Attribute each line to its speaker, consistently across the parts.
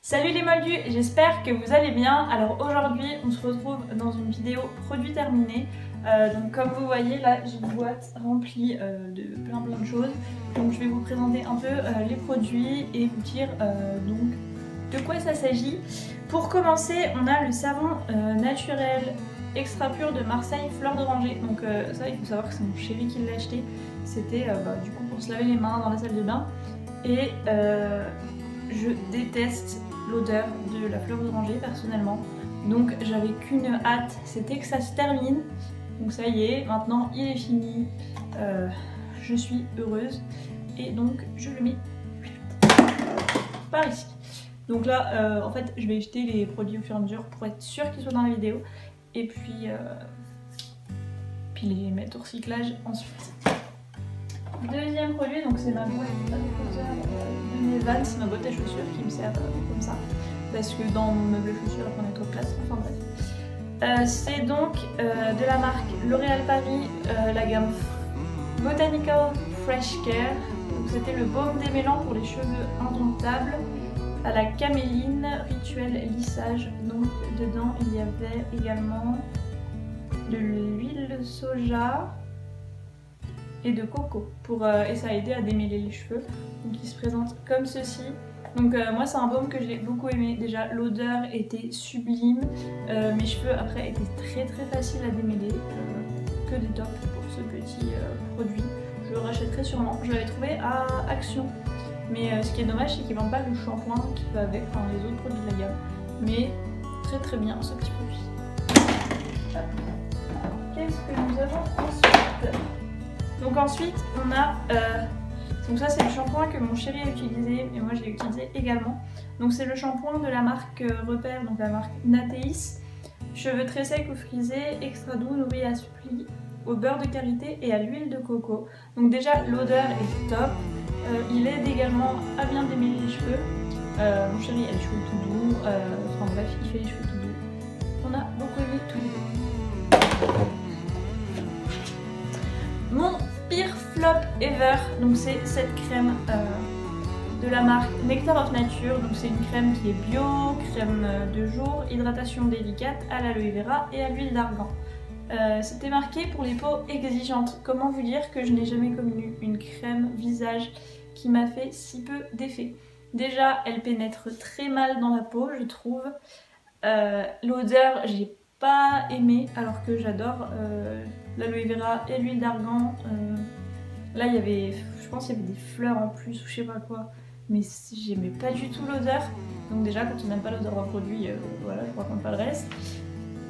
Speaker 1: Salut les moldus, j'espère que vous allez bien. Alors aujourd'hui on se retrouve dans une vidéo produit terminé. Donc comme vous voyez là j'ai une boîte remplie de plein de choses. Donc je vais vous présenter un peu les produits et vous dire donc de quoi ça s'agit. Pour commencer on a le savon naturel extra pur de Marseille fleur d'oranger. Donc ça il faut savoir que c'est mon chéri qui l'a acheté. C'était du coup pour se laver les mains dans la salle de bain. Et je déteste l'odeur de la fleur d'oranger personnellement, donc j'avais qu'une hâte, c'était que ça se termine. Donc ça y est, maintenant il est fini, je suis heureuse et donc je le mets par ici. Donc là en fait je vais jeter les produits au fur et à mesure pour être sûre qu'ils soient dans la vidéo et puis les mettre au recyclage ensuite. Deuxième produit, donc c'est ma boîte de mes Vans, ma boîte à chaussures qui me sert comme ça parce que dans mon meuble chaussures elle prenait trop de place, enfin bref. C'est donc de la marque L'Oréal Paris, la gamme Botanical Fresh Care. C'était le baume démêlant pour les cheveux indomptables à la caméline rituel lissage. Donc dedans il y avait également de l'huile de soja et de coco et ça a aidé à démêler les cheveux. Donc il se présente comme ceci. Donc moi c'est un baume que j'ai beaucoup aimé. Déjà l'odeur était sublime, mes cheveux après étaient très faciles à démêler, que des tops pour ce petit produit. Je le rachèterai sûrement, je l'avais trouvé à Action, mais ce qui est dommage c'est qu'ils vendent pas le shampoing qui va avec, enfin les autres produits de la gamme, mais très bien ce petit produit. Alors qu'est-ce que nous avons ensuite? Donc ensuite on a, donc ça c'est le shampoing que mon chéri a utilisé et moi je l'ai utilisé également. Donc c'est le shampoing de la marque Repère, donc la marque Natéis. Cheveux très secs ou frisés, extra doux, nourri et assoupli, au beurre de karité et à l'huile de coco. Donc déjà l'odeur est top, il aide également à bien démêler les cheveux. Mon chéri a les cheveux tout doux, enfin bref il fait les cheveux tout doux. On a beaucoup aimé tous les deux. Mon pire flop ever, donc c'est cette crème de la marque Nectar of Nature. Donc c'est une crème qui est bio, crème de jour, hydratation délicate à l'aloe vera et à l'huile d'argan. C'était marqué pour les peaux exigeantes. Comment vous dire que je n'ai jamais connu une crème visage qui m'a fait si peu d'effet. Déjà elle pénètre très mal dans la peau je trouve. L'odeur j'ai pas aimé alors que j'adore l'aloe vera et l'huile d'argan. Là il y avait, je pense qu'il y avait des fleurs en plus ou je sais pas quoi, mais j'aimais pas du tout l'odeur. Donc déjà quand on n'aime pas l'odeur d'un produit, voilà, je raconte pas le reste.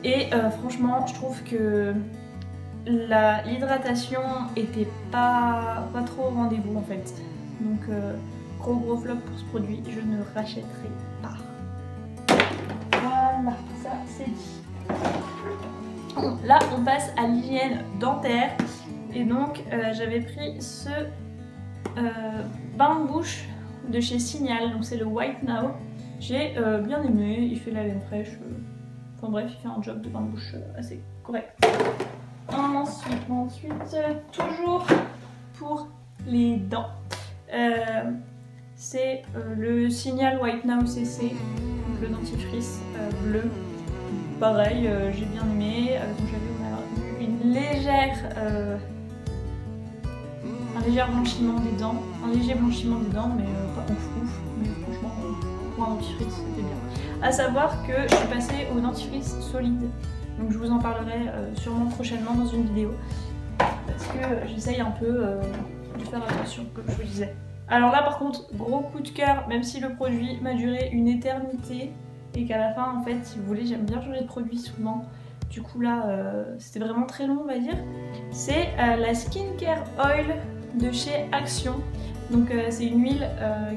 Speaker 1: Et franchement je trouve que l'hydratation était pas trop au rendez-vous en fait. Donc gros flop pour ce produit, je ne rachèterai pas. Voilà, ça c'est dit. Là on passe à l'hygiène dentaire et donc j'avais pris ce bain de bouche de chez Signal, donc c'est le White Now. J'ai bien aimé, il fait la laine fraîche, enfin bref il fait un job de bain de bouche assez correct. Ensuite toujours pour les dents, c'est le Signal White Now CC, donc le dentifrice bleu. Pareil, j'ai bien aimé. Donc on a eu une légère, un léger blanchiment des dents, mais pas ouf. Mais franchement, pour un dentifrice, c'était bien. À savoir que je suis passée au dentifrice solide, donc je vous en parlerai sûrement prochainement dans une vidéo, parce que j'essaye un peu de faire attention, comme je vous disais. Alors là, par contre, gros coup de cœur, même si le produit m'a duré une éternité. Et qu'à la fin en fait si vous voulez j'aime bien changer de produit souvent, du coup là c'était vraiment très long on va dire. C'est la Skincare Oil de chez Action. Donc c'est une huile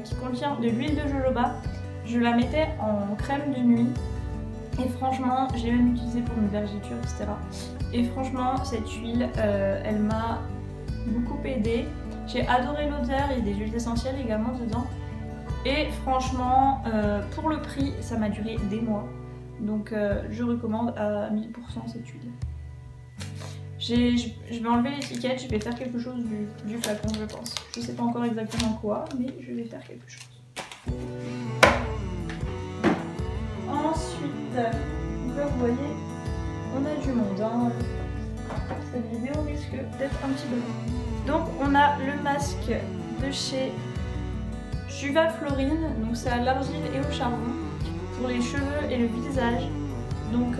Speaker 1: qui contient de l'huile de jojoba. Je la mettais en crème de nuit et franchement je l'ai même utilisée pour mes vergetures etc. Et franchement cette huile elle m'a beaucoup aidée. J'ai adoré l'odeur, il y a des huiles essentielles également dedans. Et franchement, pour le prix, ça m'a duré des mois. Donc je recommande à 1000% cette huile. Je vais enlever l'étiquette, je vais faire quelque chose du flacon je pense. Je sais pas encore exactement quoi, mais je vais faire quelque chose. visage. Donc là vous voyez, on a du monde. Hein. Cette vidéo risque d'être un petit peu longue. Donc on a le masque de chez Juva Florine, donc c'est à l'argile et au charbon pour les cheveux et le visage. Donc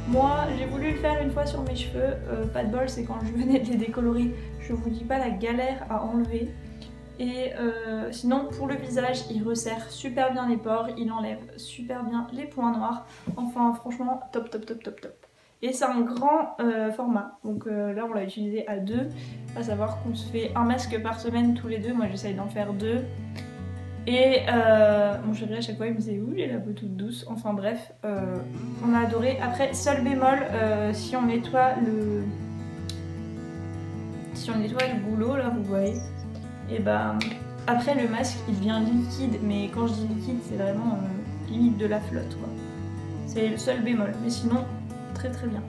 Speaker 1: moi j'ai voulu le faire une fois sur mes cheveux, pas de bol, c'est quand je venais de les décolorer, je vous dis pas la galère à enlever. Et sinon pour le visage il resserre super bien les pores, il enlève super bien les points noirs, enfin franchement top top top top top. Et c'est un grand format, donc là on l'a utilisé à deux, à savoir qu'on se fait un masque par semaine tous les deux, moi j'essaye d'en faire deux. Et mon chéri à chaque fois il me disait oui j'ai la peau toute douce, enfin bref, on a adoré. Après seul bémol, si on nettoie le goulot là vous voyez, et ben après le masque il devient liquide, mais quand je dis liquide c'est vraiment limite de la flotte quoi. C'est le seul bémol, mais sinon très très bien.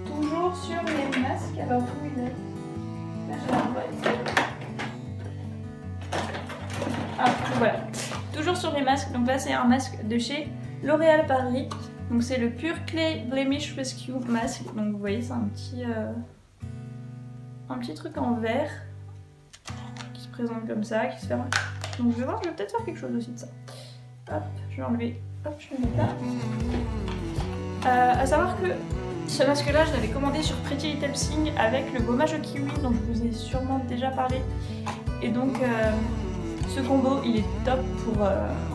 Speaker 1: Toujours sur les masques, alors où il est? Là je l'envoie ici. Ah voilà, toujours sur les masques, donc là c'est un masque de chez L'Oréal Paris, donc c'est le Pure Clay Blemish Rescue Mask, donc vous voyez c'est un petit truc en verre qui se présente comme ça, qui se ferme. Donc je vais voir, je vais peut-être faire quelque chose aussi de ça. Hop, je vais enlever, hop je vais mettre là. À savoir que ce masque là je l'avais commandé sur Pretty Little Thing avec le gommage au kiwi dont je vous ai sûrement déjà parlé, et donc ce combo il est top pour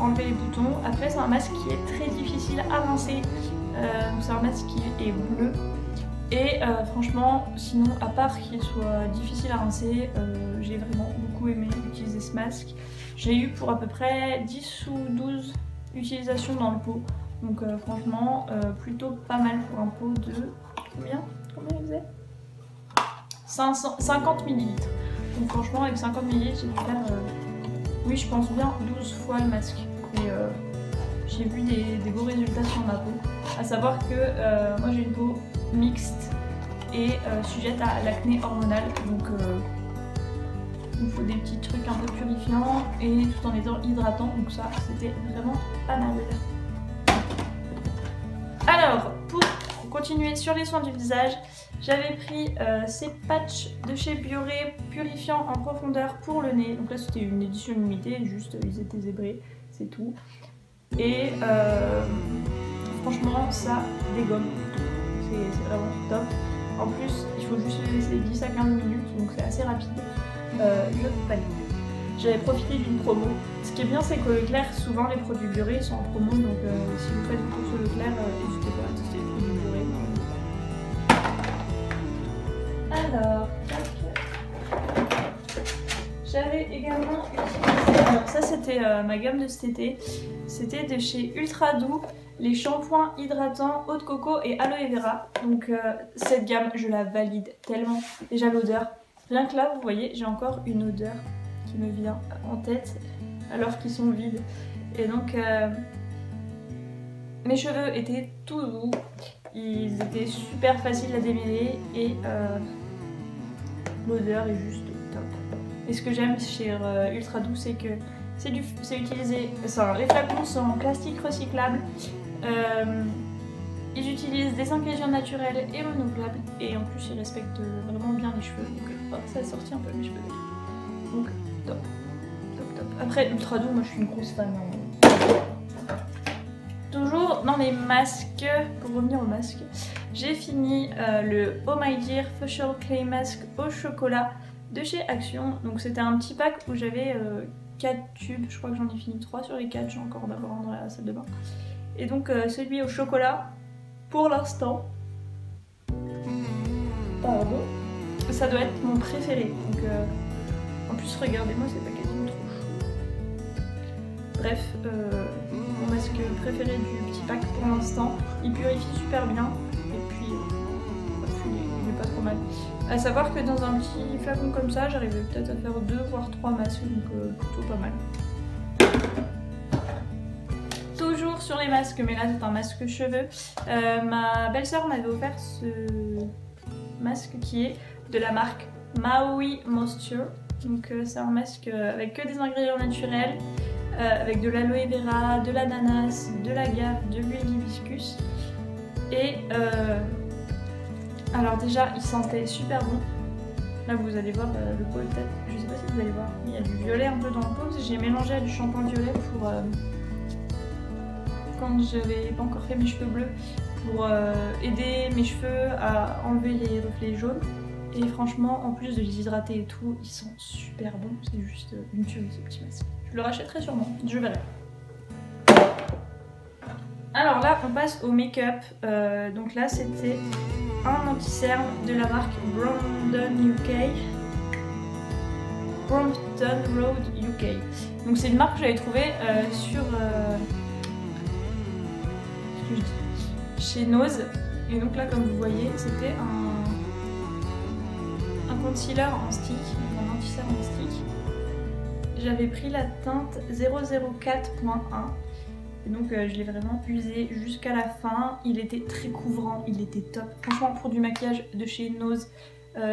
Speaker 1: enlever les boutons. Après c'est un masque qui est très difficile à rincer, donc c'est un masque qui est bleu. Et franchement sinon à part qu'il soit difficile à rincer, j'ai vraiment beaucoup aimé utiliser ce masque. Je l'ai eu pour à peu près 10 ou 12 utilisations dans le pot. Donc franchement plutôt pas mal pour un pot de... Combien il faisait 50 ml. Donc franchement avec 50 ml j'ai pu faire... oui je pense bien 12 fois le masque. Et j'ai vu des beaux résultats sur ma peau. À savoir que moi j'ai une peau mixte et sujette à l'acné hormonal. Donc il me faut des petits trucs un peu purifiants et tout en étant hydratant. Donc ça c'était vraiment pas mal. Alors pour continuer sur les soins du visage, j'avais pris ces patchs de chez Bioré purifiant en profondeur pour le nez. Donc là c'était une édition limitée, juste ils étaient zébrés, c'est tout. Et franchement ça dégomme, c'est vraiment top. En plus il faut juste les laisser 10 à 15 minutes, donc c'est assez rapide. Je valide. J'avais profité d'une promo. Ce qui est bien c'est que Leclerc, souvent les produits Bioré sont en promo, donc si vous faites une course sur Leclerc, n'hésitez pas à tester les produits Bioré. Alors, j'avais également utilisé, alors ça c'était ma gamme de cet été, c'était de chez Ultra Doux, les shampoings hydratants eau de coco et aloe vera. Donc cette gamme je la valide tellement, déjà l'odeur, rien que là vous voyez j'ai encore une odeur qui me vient en tête alors qu'ils sont vides. Et donc mes cheveux étaient tout doux, ils étaient super faciles à démêler et l'odeur est juste top. Et ce que j'aime chez Ultra Doux c'est que c'est utilisé, les flacons sont en plastique recyclable, ils utilisent des ingrédients naturels et renouvelables et en plus ils respectent vraiment bien les cheveux. Donc ça a sorti un peu mes cheveux. Donc top, top, top. Après Ultra Doux, moi je suis une grosse fan. Toujours dans les masques, pour revenir aux masques, j'ai fini le Oh My Dear Facial Clay Mask au chocolat de chez Action. Donc c'était un petit pack où j'avais 4 tubes, je crois que j'en ai fini 3 sur les 4, j'ai encore d'abord dans la salle de bain. Et donc celui au chocolat, pour l'instant, pardon, ça doit être mon préféré. Donc en plus regardez-moi ces packaging trop chou. Bref, mon masque préféré du petit pack pour l'instant, il purifie super bien et puis il est pas trop mal. À savoir que dans un petit flacon comme ça, j'arrivais peut-être à faire 2 voire 3 masques, donc plutôt pas mal. Toujours sur les masques, mais là c'est un masque cheveux. Ma belle-sœur m'avait offert ce masque qui est de la marque Maui Moisture. Donc c'est un masque avec que des ingrédients naturels, avec de l'aloe vera, de l'ananas, de l'agave, de l'huile d'hibiscus. Et alors déjà il sentait super bon. Là vous allez voir le pot peut-être, je sais pas si vous allez voir, il y a du violet un peu dans le pot. J'ai mélangé à du shampoing violet pour quand j'avais pas encore fait mes cheveux bleus, pour aider mes cheveux à enlever les reflets jaunes. Et franchement, en plus de les hydrater et tout, ils sont super bons. C'est juste une tuerie ce petit masque. Je le rachèterai sûrement, je verrai. Alors là, on passe au make-up. Donc là, c'était un anti-cerne de la marque Brompton Road UK. Donc c'est une marque que j'avais trouvée sur chez Nose. Et donc là, comme vous voyez, c'était un concealer en stick, un anti-cerne en stick. J'avais pris la teinte 004.1 et donc je l'ai vraiment usé jusqu'à la fin. Il était très couvrant, il était top. Franchement, pour du maquillage de chez Nose,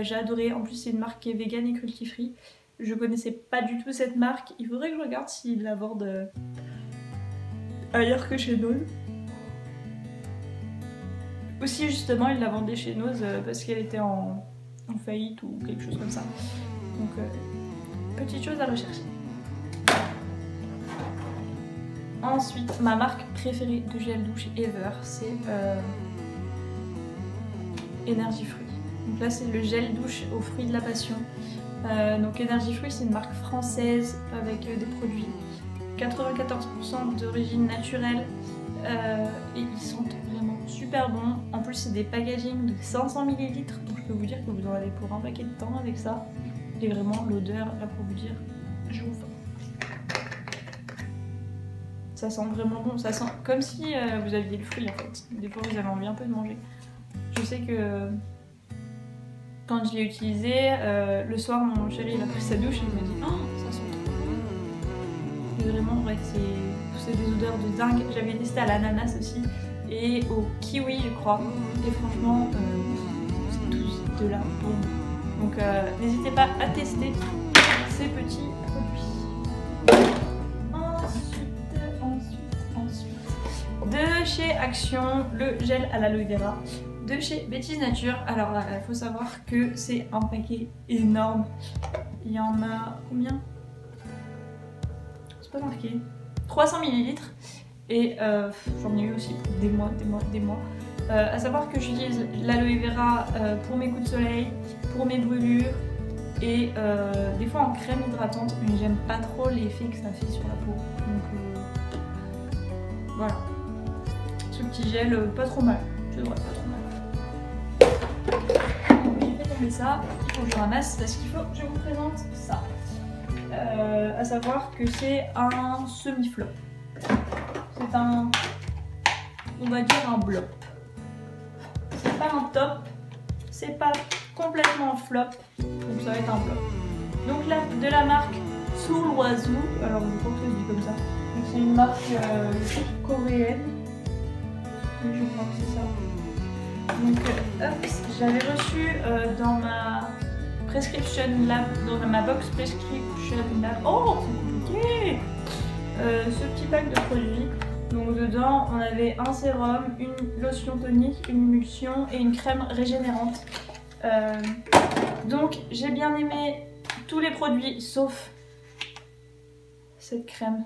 Speaker 1: j'ai adoré. En plus, c'est une marque qui est vegan et cruelty free. Je connaissais pas du tout cette marque. Il faudrait que je regarde s'ils la vendent ailleurs que chez Nose. Aussi, justement, ils la vendaient chez Nose parce qu'elle était en faillite ou quelque chose comme ça. Donc, petite chose à rechercher. Ensuite, ma marque préférée de gel douche ever, c'est Energy Fruit. Donc là, c'est le gel douche aux fruits de la passion. Donc Energy Fruit, c'est une marque française avec des produits 94% d'origine naturelle et ils sentent vraiment super bons. En plus, c'est des packaging de 500 ml, donc je peux vous dire que vous en avez pour un paquet de temps avec ça. Et vraiment, l'odeur, là pour vous dire, je vous fais. Ça sent vraiment bon, ça sent comme si vous aviez le fruit en fait. Des fois vous avez envie un peu de manger. Je sais que quand je l'ai utilisé, le soir mon chéri il a pris sa douche et il m'a dit oh ça sent trop bon. Et vraiment ouais c'est des odeurs de dingue. J'avais testé à l'ananas aussi et au kiwi je crois. Et franchement c'est tous de là bon. Donc n'hésitez pas à tester ces petits produits. De chez Action, le gel à l'aloe vera. De chez Betty's Nature. Alors là, il faut savoir que c'est un paquet énorme. Il y en a combien? C'est pas marqué. 300 ml. Et j'en ai eu aussi pour des mois. À savoir que j'utilise l'aloe vera pour mes coups de soleil, pour mes brûlures et des fois en crème hydratante. Mais j'aime pas trop l'effet que ça fait sur la peau. Donc voilà. Ce petit gel, pas trop mal. C'est vrai, pas trop mal. J'ai fait tomber ça. Il faut que je ramasse parce qu'il faut que je vous présente ça. À savoir que c'est un semi-flop. C'est un, on va dire un blop. C'est pas un top, c'est pas complètement flop, donc ça va être un blop. Donc là, de la marque Soul Wazoo, alors je crois que ça se dit comme ça. Donc c'est une marque coréenne. Je crois que c'est ça. Donc hop, j'avais reçu dans ma prescription lab, dans ma box prescription lab. Oh, c'est compliqué. Ce petit pack de produits. Donc dedans, on avait un sérum, une lotion tonique, une émulsion et une crème régénérante. Donc j'ai bien aimé tous les produits sauf cette crème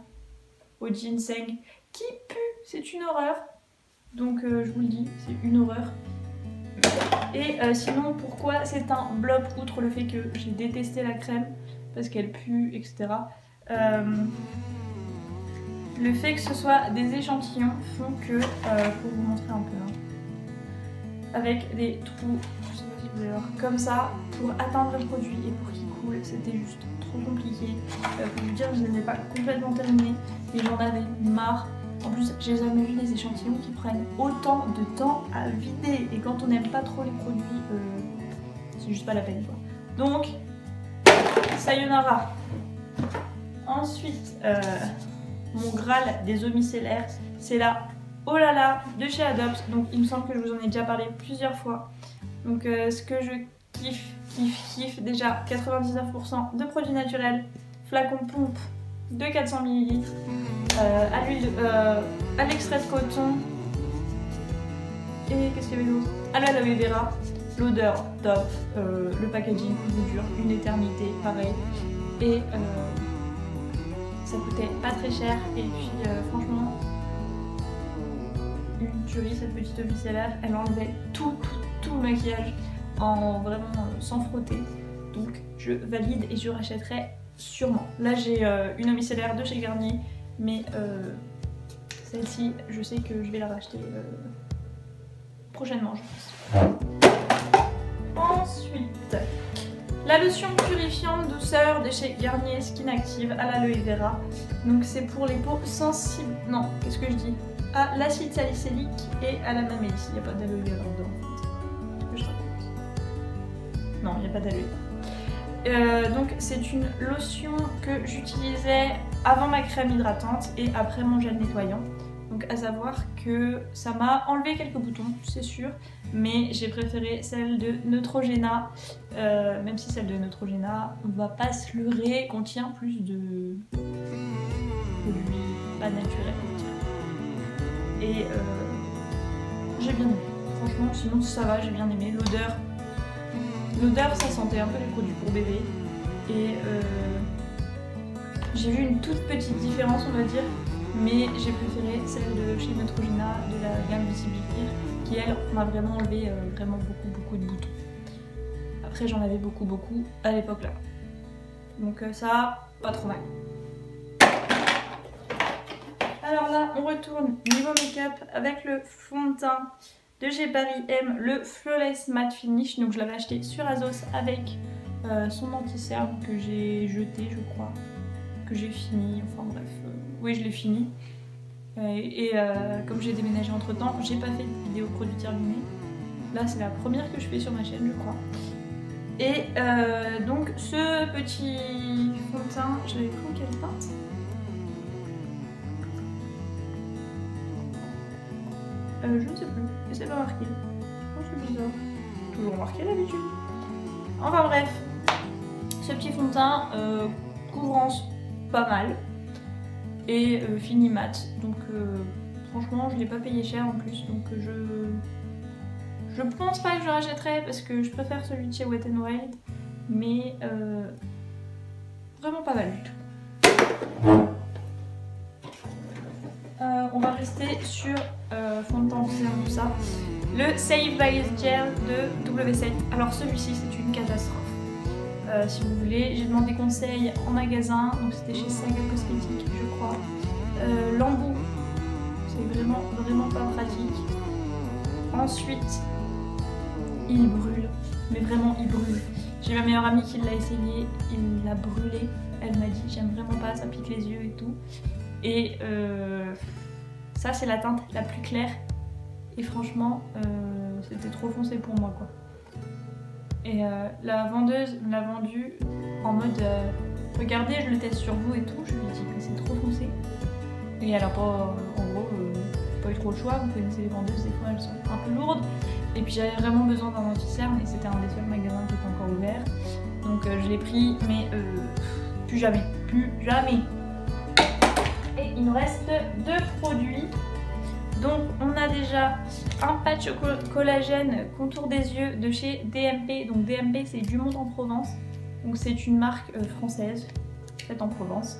Speaker 1: au ginseng qui pue, c'est une horreur. Donc je vous le dis, c'est une horreur. Et sinon, pourquoi c'est un blop, outre le fait que j'ai détesté la crème parce qu'elle pue, etc. Le fait que ce soit des échantillons font que, pour vous montrer un peu, hein, avec des trous, je sais pas si vous allez voir, comme ça, pour atteindre le produit et pour qu'il coule, c'était juste trop compliqué. Pour vous dire, je ne les ai pas complètement terminés, mais j'en avais marre. En plus, j'ai jamais vu des échantillons qui prennent autant de temps à vider. Et quand on n'aime pas trop les produits, c'est juste pas la peine, quoi. Donc, sayonara. Ensuite, mon Graal des eaux micellaires, c'est la Oh là là de chez Adopt. Donc, il me semble que je vous en ai déjà parlé plusieurs fois. Donc, ce que je kiffe déjà, 99% de produits naturels, flacon pompe de 400 ml, à l'extrait de coton, et qu'est-ce qu'il y avait d'autre? À l'aloe vera, l'odeur top, le packaging vous dure une éternité, pareil, et ça coûtait pas très cher, et puis franchement, une tuerie cette petite eau micellaire, elle enlevait tout le maquillage en vraiment sans frotter, donc je valide et je rachèterai sûrement. Là j'ai une eau micellaire de chez Garnier, mais celle-ci je sais que je vais la racheter prochainement je pense. Ensuite, la lotion purifiante douceur de chez Garnier Skin Active à l'aloe vera. Donc c'est pour les peaux sensibles, non qu'est-ce que je dis, à l'acide salicylique et à la mamélis. Il n'y a pas d'aloe vera dedans en fait. Qu'est-ce que je raconte? Non, il n'y a pas d'aloe vera. Donc c'est une lotion que j'utilisais avant ma crème hydratante et après mon gel nettoyant. Donc à savoir que ça m'a enlevé quelques boutons, c'est sûr, mais j'ai préféré celle de Neutrogena, même si celle de Neutrogena, on va pas se leurrer, contient plus de produits pas naturels, on va dire. Et j'ai bien aimé, franchement, sinon ça va, j'ai bien aimé. L'odeur, ça sentait un peu les produits pour bébé. Et j'ai vu une toute petite différence, on va dire. Mais j'ai préféré celle de chez Neutrogena de la gamme Visible Clear qui elle m'a vraiment enlevé vraiment beaucoup de boutons. Après j'en avais beaucoup à l'époque là. Donc ça, pas trop mal. Alors là on retourne niveau make-up avec le fond de teint de chez Paris M, le Flawless Matte Finish. Donc je l'avais acheté sur Azos avec son anti-cerne que j'ai jeté je crois, que j'ai fini, enfin bref. Oui, je l'ai fini. Et comme j'ai déménagé entre temps, j'ai pas fait de vidéo produit terminé. Là, c'est la première que je fais sur ma chaîne, je crois. Et donc, ce petit fond de teint, je l'avais pris en quelle teinte? Je ne sais plus. Et c'est pas marqué. Oh, c'est bizarre. Toujours marqué d'habitude. Enfin bref, ce petit fond de teint, couvrance pas mal. Et fini mat, donc franchement je l'ai pas payé cher en plus, donc je pense pas que je rachèterai parce que je préfère celui de chez Wet n Wild, mais vraiment pas mal du tout. On va rester sur fond de teint tout ça, le Save Base Gel de W7. Alors celui-ci c'est une catastrophe. Si vous voulez, j'ai demandé conseil en magasin, donc c'était chez Saga Cosmétique je crois. L'embout, c'est vraiment pas pratique. Ensuite, il brûle, mais vraiment il brûle. J'ai ma meilleure amie qui l'a essayé, il l'a brûlé. Elle m'a dit j'aime vraiment pas, ça pique les yeux et tout. Et ça c'est la teinte la plus claire. Et franchement, c'était trop foncé pour moi quoi. Et la vendeuse me l'a vendu en mode regardez, je le teste sur vous et tout. Je lui ai dit que c'est trop foncé. Et elle a pas, en gros, pas eu trop le choix. Vous connaissez les vendeuses, des fois elles sont un peu lourdes. Et puis j'avais vraiment besoin d'un anti-cerne et c'était un des seuls magasins qui était encore ouvert. Donc je l'ai pris, mais plus jamais. Et il nous reste 2 produits. Donc on a déjà un patch collagène contour des yeux de chez DMP. Donc DMP c'est Dumont en Provence. Donc c'est une marque française faite en Provence.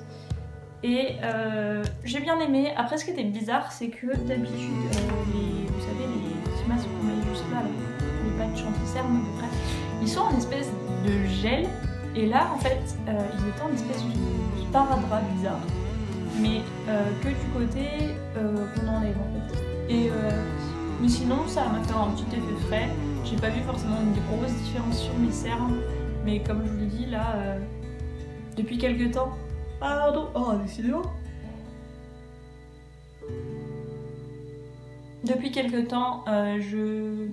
Speaker 1: Et j'ai bien aimé. Après ce qui était bizarre c'est que d'habitude vous savez les petits masques qu'on met juste là, les patchs anti-cerne à peu près, ils sont en espèce de gel. Et là en fait ils étaient en espèce de sparadrap bizarre. Mais que du côté qu'on enlève en fait. Et mais sinon ça m'a fait un petit effet frais. J'ai pas vu forcément une grosse différence sur mes cernes, mais comme je vous l'ai dit là, depuis quelques temps, pardon, oh décidément. Depuis quelques temps, je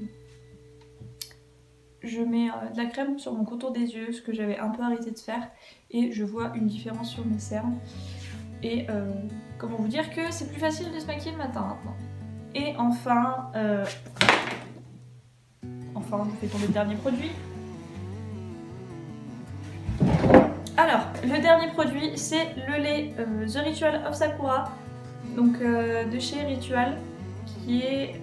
Speaker 1: mets de la crème sur mon contour des yeux, ce que j'avais un peu arrêté de faire, et je vois une différence sur mes cernes. Et comment vous dire que c'est plus facile de se maquiller le matin maintenant. Et enfin, je fais tomber le dernier produit. Alors, le dernier produit, c'est le lait The Ritual of Sakura, donc de chez Ritual, qui est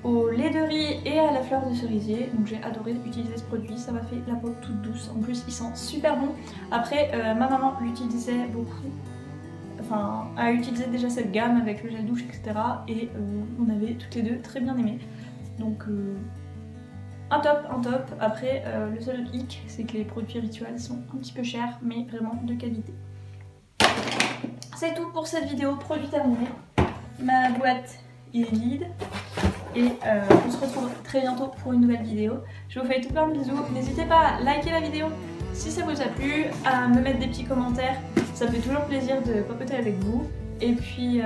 Speaker 1: au lait de riz et à la fleur de cerisier. Donc j'ai adoré utiliser ce produit, ça m'a fait la peau toute douce. En plus, il sent super bon. Après, ma maman l'utilisait beaucoup, enfin, a utilisé déjà cette gamme avec le gel douche, etc. Et on avait toutes les deux très bien aimé. Donc un top, un top. Après, le seul hic, c'est que les produits Ritual sont un petit peu chers, mais vraiment de qualité. C'est tout pour cette vidéo, produit terminé. Ma boîte est vide. Et on se retrouve très bientôt pour une nouvelle vidéo. Je vous fais tout plein de bisous. N'hésitez pas à liker la vidéo si ça vous a plu, à me mettre des petits commentaires. Ça me fait toujours plaisir de papoter avec vous. Et puis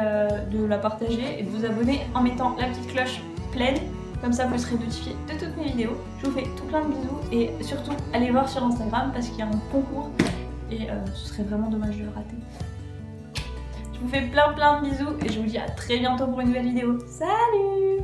Speaker 1: de la partager et de vous abonner en mettant la petite cloche pleine. Comme ça vous serez notifié de toutes mes vidéos. Je vous fais tout plein de bisous et surtout allez voir sur Instagram parce qu'il y a un concours. Et ce serait vraiment dommage de le rater. Je vous fais plein de bisous et je vous dis à très bientôt pour une nouvelle vidéo. Salut!